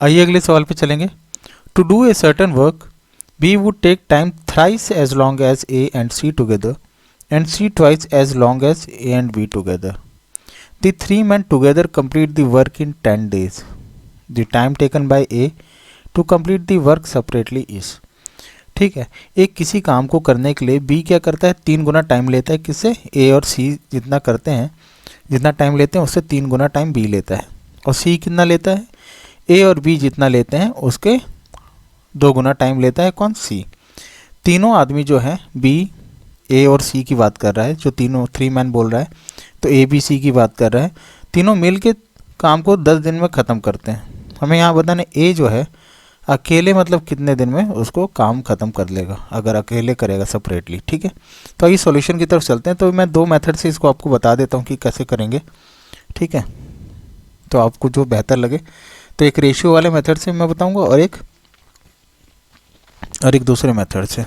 आइए अगले सवाल पे चलेंगे। To do a certain work B would take time thrice as long as A and C together and C twice as long as A and B together. The three men together complete the work in 10 days. The time taken by A to complete the work separately is। ठीक है, एक किसी काम को करने के लिए B क्या करता है, 3 गुना टाइम लेता है। किससे? A और C जितना करते हैं, जितना टाइम लेते हैं उससे 3 गुना टाइम B लेता है। और C कितना लेता है? A और B जितना लेते हैं उसके 2 गुना टाइम लेता है। कौन? C। तीनों आदमी जो है B, A और C की बात कर रहा है, जो तीनों 3 मैन बोल रहा है, तो A B C की बात कर रहा है। तीनों मिल के काम को 10 दिन में ख़त्म करते हैं। हमें यहाँ बताना A जो है अकेले मतलब कितने दिन में उसको काम ख़त्म कर लेगा, अगर अकेले करेगा सेपरेटली। ठीक है, तो आइए सॉल्यूशन की तरफ चलते हैं। तो मैं 2 मेथड से इसको आपको बता देता हूँ कि कैसे करेंगे। ठीक है, तो आपको जो बेहतर लगे, तो एक रेशियो वाले मेथड से मैं बताऊँगा और एक दूसरे मेथड से।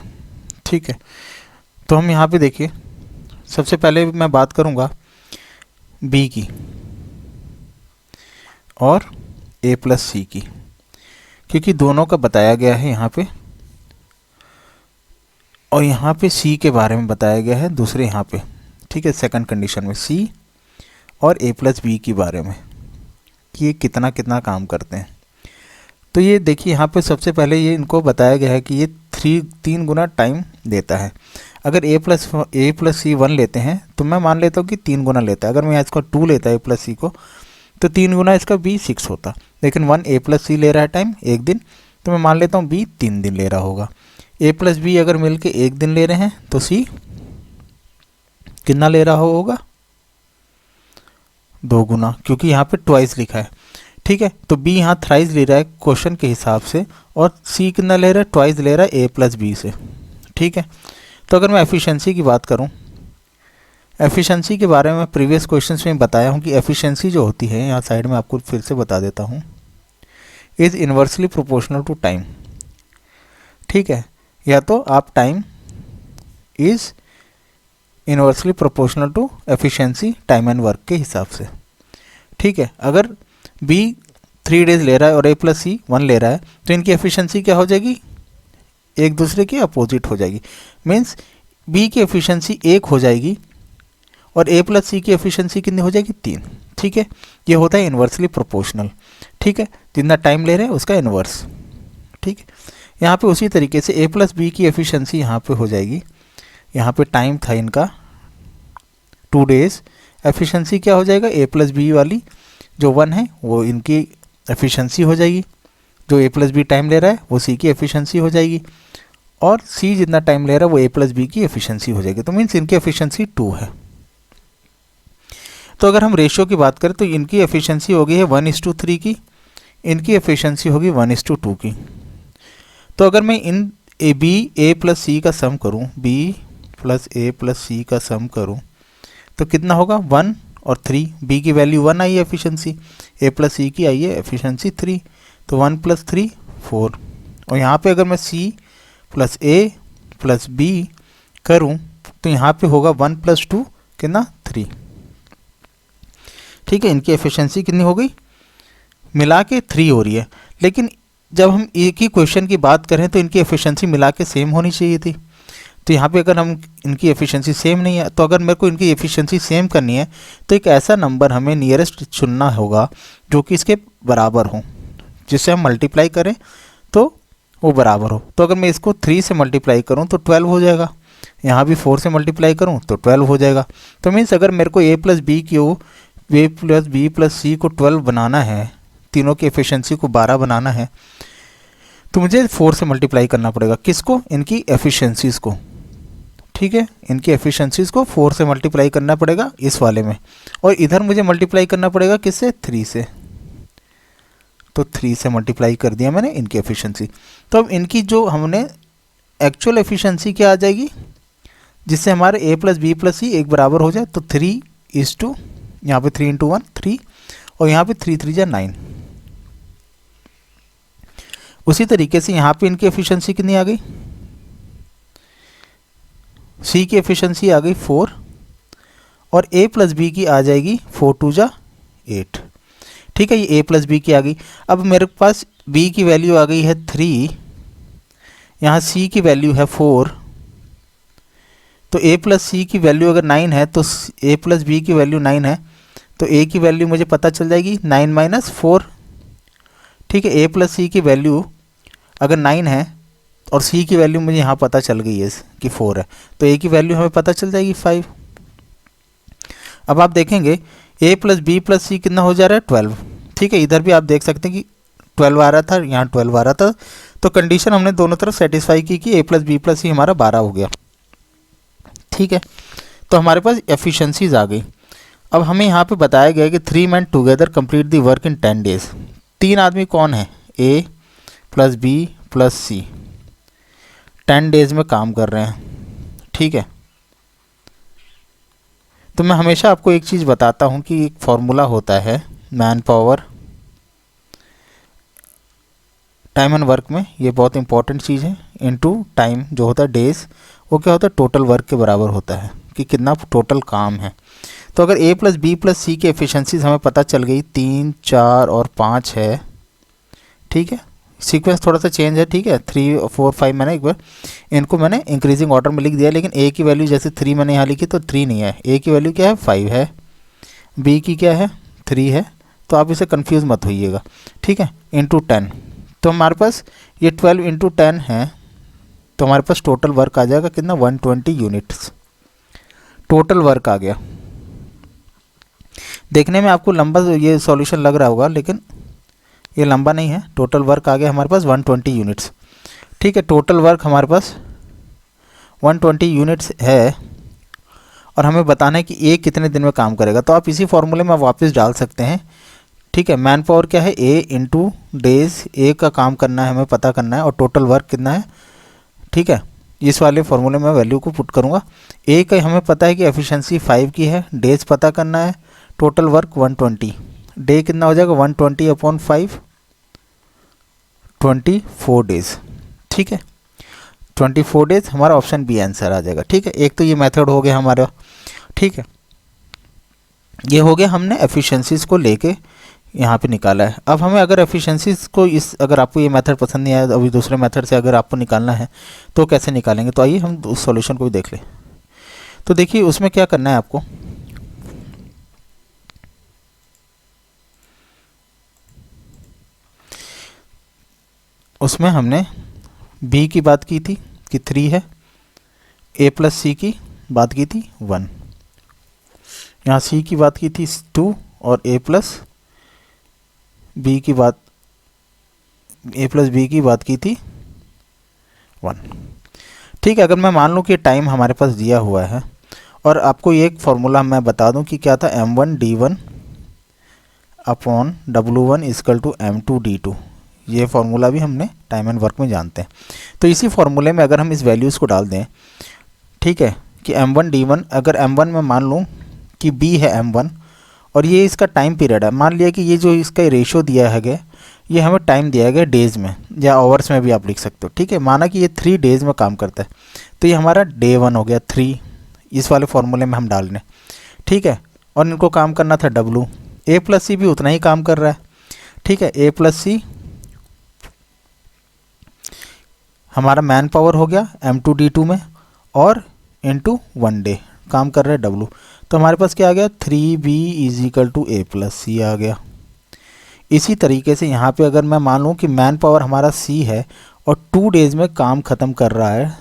ठीक है, तो हम यहाँ पे देखिए, सबसे पहले मैं बात करूँगा B की और A प्लस C की, क्योंकि दोनों का बताया गया है यहाँ पे, और यहाँ पे C के बारे में बताया गया है दूसरे यहाँ पे। ठीक है, सेकंड कंडीशन में C और A प्लस B के बारे में कि ये कितना कितना काम करते हैं। तो ये देखिए यहाँ पे सबसे पहले ये इनको बताया गया है कि ये 3 गुना टाइम देता है। अगर A प्लस C 1 लेते हैं तो मैं मान लेता हूँ कि 3 गुना लेता है। अगर मैं इसको 2 लेता है A प्लस C को, तो 3 गुना इसका B 6 होता। लेकिन 1 A प्लस C ले रहा है टाइम 1 दिन, तो मैं मान लेता हूँ B 3 दिन ले रहा होगा। A प्लस B अगर मिल के 1 दिन ले रहे हैं तो C कितना ले रहा होगा? 2 गुना, क्योंकि यहाँ पे ट्वाइस लिखा है। ठीक है, तो B यहाँ थ्राइस ले रहा है क्वेश्चन के हिसाब से, और C कितना ले रहा है? ट्वाइस ले रहा है A प्लस B से। ठीक है, तो अगर मैं एफिशिएंसी की बात करूं, एफिशिएंसी के बारे में प्रीवियस क्वेश्चंस में बताया हूं कि एफिशिएंसी जो होती है, यहाँ साइड में आपको फिर से बता देता हूं, is inversely proportional to time. ठीक है, या तो आप time is inversely proportional to efficiency time and work के हिसाब से। ठीक है, अगर B 3 डेज ले रहा है और A प्लस C 1 ले रहा है, तो इनकी एफिशिएंसी क्या हो जाएगी? एक दूसरे की अपोजिट हो जाएगी। मीन्स B की एफिशिएंसी 1 हो जाएगी और A प्लस C की एफिशिएंसी कितनी हो जाएगी? 3। ठीक है, ये होता है इन्वर्सली प्रोपोर्शनल। ठीक है, जितना टाइम ले रहे हैं उसका इन्वर्स। ठीक है, यहाँ पे उसी तरीके से A प्लस B की एफिशिएंसी यहाँ पे हो जाएगी। यहाँ पे टाइम था इनका 2 डेज, एफिशिएंसी क्या हो जाएगा? A प्लस B वाली जो 1 है वो इनकी एफिशिएंसी हो जाएगी, जो A प्लस B टाइम ले रहा है वो C की एफिशिएंसी हो जाएगी, और C जितना टाइम ले रहा है वो A प्लस B की एफिशिएंसी हो जाएगी। तो मीन्स इनकी एफिशिएंसी 2 है। तो अगर हम रेशियो की बात करें तो इनकी एफिशिएंसी हो गई है 1:3 की, इनकी एफिशिएंसी होगी 1:2 की। तो अगर मैं इन A प्लस C का सम करूं, B plus A plus C का सम करूं, तो कितना होगा? 1 और 3। B की वैल्यू 1 आई है एफिशिएंसी, A प्लस C की आई है एफिशिएंसी 3, तो 1 प्लस 3 4। और यहाँ पे अगर मैं C plus A plus B करूँ तो यहाँ पे होगा 1 प्लस 2 कितना? 3। ठीक है, इनकी एफिशिएंसी कितनी हो गई? मिला के 3 हो रही है। लेकिन जब हम एक ही क्वेश्चन की बात करें तो इनकी एफिशिएंसी मिला के सेम होनी चाहिए थी। तो यहाँ पे अगर हम इनकी एफिशिएंसी सेम नहीं है, तो अगर मेरे को इनकी एफिशिएंसी सेम करनी है तो एक ऐसा नंबर हमें नियरेस्ट चुनना होगा जो कि इसके बराबर हो, जिससे हम मल्टीप्लाई करें तो वो बराबर हो। तो अगर मैं इसको 3 से मल्टीप्लाई करूँ तो 12 हो जाएगा, यहाँ भी 4 से मल्टीप्लाई करूँ तो 12 हो जाएगा। तो मीन्स अगर मेरे को A plus B plus C को 12 बनाना है, तीनों की एफिशिएंसी को 12 बनाना है, तो मुझे 4 से मल्टीप्लाई करना पड़ेगा। किसको? इनकी एफिशिएंसीज़ को। ठीक है, इनकी एफिशिएंसीज़ को 4 से मल्टीप्लाई करना पड़ेगा इस वाले में, और इधर मुझे मल्टीप्लाई करना पड़ेगा किससे? 3 से। तो 3 से मल्टीप्लाई कर दिया मैंने इनकी एफिशिएंसी। तो अब इनकी जो हमने एक्चुअल एफिशिएंसी क्या आ जाएगी, जिससे हमारे A plus B plus C एक बराबर हो जाए, तो 3:, यहाँ पे 3 × 1 3, और यहाँ पे 3 3 जा 9। उसी तरीके से यहाँ पे इनकी एफिशिएंसी कितनी आ गई? C की एफिशिएंसी आ गई 4, और A प्लस B की आ जाएगी 4 2 जा 8। ठीक है, ये A प्लस B की आ गई। अब मेरे पास बी की वैल्यू आ गई है 3, यहाँ सी की वैल्यू है 4, तो ए प्लस सी की वैल्यू अगर 9 है तो ए प्लस बी की वैल्यू 9 है, तो ए की वैल्यू मुझे पता चल जाएगी 9 माइनस 4। ठीक है, ए प्लस सी की वैल्यू अगर 9 है और सी की वैल्यू मुझे यहाँ पता चल गई है कि 4 है, तो ए की वैल्यू हमें पता चल जाएगी 5। अब आप देखेंगे ए प्लस बी प्लस सी कितना हो जा रहा है 12। ठीक है, इधर भी आप देख सकते हैं कि 12 आ रहा था, यहाँ 12 आ रहा था, तो कंडीशन हमने दोनों तरफ सेटिस्फाई की कि ए प्लस बी प्लस सी हमारा 12 हो गया। ठीक है, तो हमारे पास एफिशिएंसीज आ गई। अब हमें यहाँ पे बताया गया कि 3 men together complete the work in 10 days। 3 आदमी कौन है, ए plus B plus C 10 days में काम कर रहे हैं। ठीक है, तो मैं हमेशा आपको एक चीज़ बताता हूँ कि एक फॉर्मूला होता है man power time and work में, ये बहुत इंपॉर्टेंट चीज़ है, इनटू टाइम जो होता है डेज, वो क्या होता है टोटल वर्क के बराबर होता है कि कितना टोटल काम है। तो अगर ए प्लस बी प्लस सी की एफिशिएंसीज हमें पता चल गई 3, 4 और 5 है। ठीक है, सीक्वेंस थोड़ा सा चेंज है। ठीक है, 3, 4, 5 मैंने एक बार इनको मैंने इंक्रीजिंग ऑर्डर में लिख दिया, लेकिन ए की वैल्यू जैसे 3 मैंने यहाँ लिखी तो 3 नहीं है, ए की वैल्यू क्या है 5 है, बी की क्या है 3 है, तो आप इसे कंफ्यूज मत होइएगा। ठीक है, इंटू 10, तो हमारे पास ये 12 इंटू 10 है, तो हमारे पास टोटल वर्क आ जाएगा कितना 120 यूनिट्स टोटल वर्क आ गया। देखने में आपको लंबा ये सॉल्यूशन लग रहा होगा, लेकिन ये लंबा नहीं है, टोटल वर्क आ गया हमारे पास 120 यूनिट्स। ठीक है, टोटल वर्क हमारे पास 120 यूनिट्स है और हमें बताना है कि ए कितने दिन में काम करेगा, तो आप इसी फॉर्मूले में वापस डाल सकते हैं। ठीक है, मैन पावर क्या है ए इंटू डेज, ए का काम करना है हमें पता करना है और टोटल वर्क कितना है। ठीक है, इस वाले फॉर्मूले में वैल्यू को पुट करूँगा। ए का हमें पता है कि एफिशिएंसी 5 की है, डेज पता करना है, टोटल वर्क 120, डे कितना हो जाएगा 120 अपॉन 5, 24 डेज। ठीक है, 24 डेज हमारा ऑप्शन बी आंसर आ जाएगा। ठीक है, एक तो ये मेथड हो गया हमारा। ठीक है, ये हो गया हमने एफिशिएंसीज को लेके यहाँ पे निकाला है। अब हमें अगर एफिशिएंसीज को अगर आपको ये मेथड पसंद नहीं आया, अभी दूसरे मेथड से अगर आपको निकालना है तो कैसे निकालेंगे, तो आइए हम उस सॉल्यूशन को भी देख लें। तो देखिए उसमें क्या करना है आपको, उसमें हमने बी की बात की थी कि 3 है, ए प्लस सी की बात की थी 1, यहाँ सी की बात की थी 2 और ए प्लस बी की बात की थी 1। ठीक है, अगर मैं मान लूँ कि टाइम हमारे पास दिया हुआ है और आपको ये एक फार्मूला मैं बता दूं कि क्या था m1d1 upon w1 equal to m2d2, ये फार्मूला भी हमने टाइम एंड वर्क में जानते हैं। तो इसी फार्मूले में अगर हम इस वैल्यूज़ को डाल दें, ठीक है, कि m1d1 अगर m1 में मान लूँ कि b है m1 और ये इसका टाइम पीरियड है, मान लिया कि ये जो इसका रेशो दिया है गया, ये हमें टाइम दिया गया डेज़ में या आवर्स में भी आप लिख सकते हो। ठीक है, माना कि ये 3 डेज़ में काम करता है, तो ये हमारा डे 1 हो गया 3, इस वाले फार्मूले में हम डाल लें। ठीक है, और इनको काम करना था w, ए प्लस सी भी उतना ही काम कर रहा है। ठीक है, ए प्लस सी हमारा मैन पावर हो गया m2d2 में और इंटू 1 डे काम कर रहा है w, तो हमारे पास क्या आ गया 3b is equal to A plus C आ गया। इसी तरीके से यहाँ पे अगर मैं मान लूँ कि मैन पावर हमारा c है और 2 डेज़ में काम ख़त्म कर रहा है,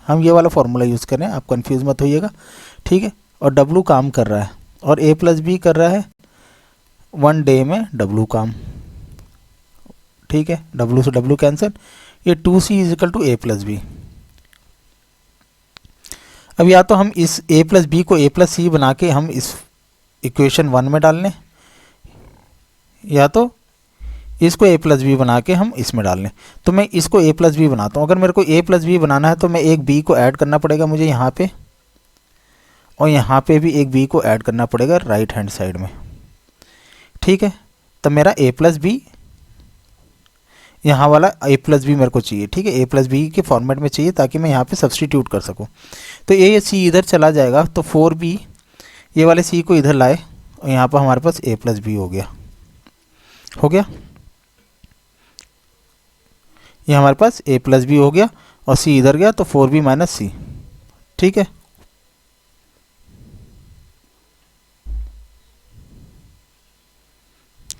हम ये वाला फार्मूला यूज़ करें, आप कंफ्यूज मत होइएगा। ठीक है, और w काम कर रहा है और a प्लस बी कर रहा है 1 डे में w काम। ठीक है, w से w कैंसिल, ये 2c is equal to A plus B. अब या तो हम इस a प्लस बी को a प्लस सी बना के हम इस इक्वेशन 1 में डाल लें, या तो इसको a प्लस बी बना के हम इसमें डाल लें। तो मैं इसको a प्लस बी बनाता हूँ। अगर मेरे को a प्लस बी बनाना है तो मैं एक b को ऐड करना पड़ेगा मुझे यहाँ पे, और यहाँ पे भी एक b को ऐड करना पड़ेगा राइट हैंड साइड में। ठीक है, तो मेरा a प्लस बी, यहाँ वाला a प्लस बी मेरे को चाहिए। ठीक है, a प्लस बी के फॉर्मेट में चाहिए ताकि मैं यहाँ पे सब्सटीट्यूट कर सकूँ। तो a c इधर चला जाएगा, तो 4b ये वाले c को इधर लाए और यहाँ पर हमारे पास a प्लस बी हो गया। ये हमारे पास a प्लस बी हो गया और c इधर गया तो 4b माइनस सी। ठीक है,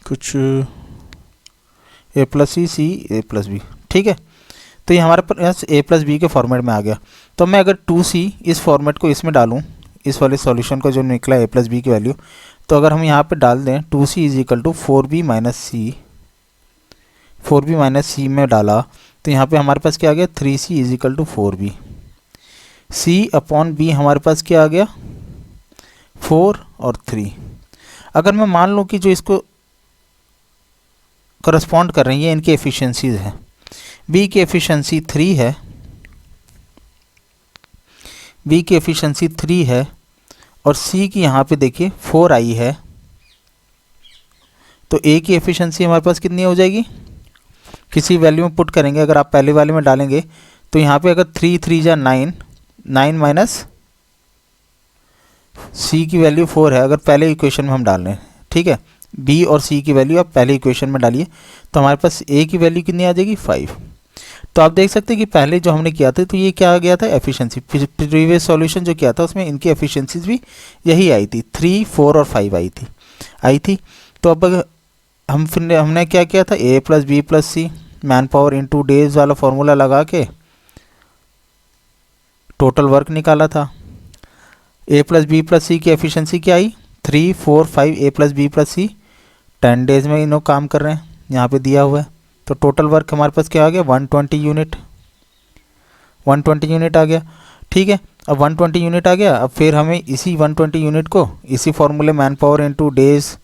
कुछ a plus C a plus B. ठीक है, तो ये हमारे पास a प्लस बी के फॉर्मेट में आ गया। तो मैं अगर 2c इस फॉर्मेट को इसमें डालूँ, इस वाले सॉल्यूशन को जो निकला a प्लस बी की वैल्यू, तो अगर हम यहाँ पे डाल दें 2c is equal to 4b minus C, 4b minus C में डाला तो यहाँ पे हमारे पास क्या आ गया 3c is equal to 4b। c upon b हमारे पास क्या आ गया 4 और 3। अगर मैं मान लूँ कि जो इसको करस्पॉन्ड कर रही है इनकी एफिशिएंसीज है, b की एफिशिएंसी 3 है, b की एफिशिएंसी 3 है और c की यहाँ पे देखिए 4 आई है, तो a की एफिशिएंसी हमारे पास कितनी हो जाएगी, किसी वैल्यू में पुट करेंगे, अगर आप पहले वाले में डालेंगे तो यहाँ पे अगर 3 3 जा 9, 9 माइनस c की वैल्यू 4 है, अगर पहले इक्वेशन में हम डाल रहे हैं। ठीक है, b और c की वैल्यू आप पहले इक्वेशन में डालिए तो हमारे पास a की वैल्यू कितनी आ जाएगी 5। तो आप देख सकते हैं कि पहले जो हमने किया था तो ये क्या आ गया था एफिशिएंसी, प्रीवियस सॉल्यूशन जो किया था उसमें इनकी एफिशिएंसीज भी यही आई थी, 3 4 और 5 आई थी। तो अब हमने क्या किया था a plus B plus C man power into days वाला फॉर्मूला लगा के टोटल वर्क निकाला था। a plus B plus C की एफिशिएंसी क्या आई 3 4 5, a plus B plus C 10 days में इन्हों काम कर रहे हैं, यहाँ पे दिया हुआ है। तो टोटल वर्क हमारे पास क्या आ गया 120 यूनिट, 120 यूनिट आ गया। ठीक है, अब 120 यूनिट आ गया, अब फिर हमें इसी 120 यूनिट को इसी फॉर्मूले man power into days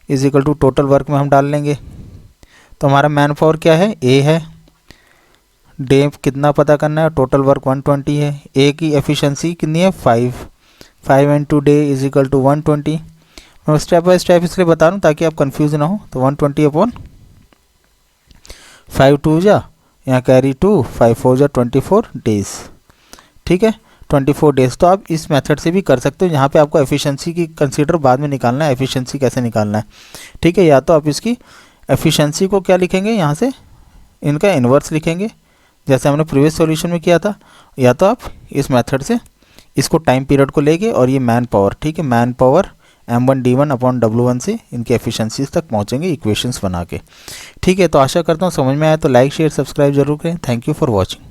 is equal to total work में हम डाल लेंगे। तो हमारा मैन पावर क्या है a है, डे कितना पता करना है, टोटल वर्क 120 है, a की एफिशिएंसी कितनी है 5 into day is equal to 120। मैं स्टेप बाय स्टेप इसलिए बता रहा हूँ ताकि आप कंफ्यूज ना हो। तो 120 अपॉन 5 2 जा यहाँ कैरी 2 5 4 जा 24 डेज। ठीक है, 24 डेज। तो आप इस मेथड से भी कर सकते हो, यहाँ पे आपको एफिशिएंसी की कंसीडर बाद में निकालना है, एफिशिएंसी कैसे निकालना है। ठीक है, या तो आप इसकी एफिशिएंसी को क्या लिखेंगे, यहाँ से इनका इन्वर्स लिखेंगे जैसे हमने प्रीवियस सॉल्यूशन में किया था, या तो आप इस मेथड से इसको टाइम पीरियड को लेके और ये मैन पावर, ठीक है, man power m1 d1 upon w1 से इनके एफिशिएंसीज तक पहुँचेंगे इक्वेशंस बना के। ठीक है, तो आशा करता हूँ समझ में आया। तो लाइक शेयर सब्सक्राइब जरूर करें। Thank you for watching.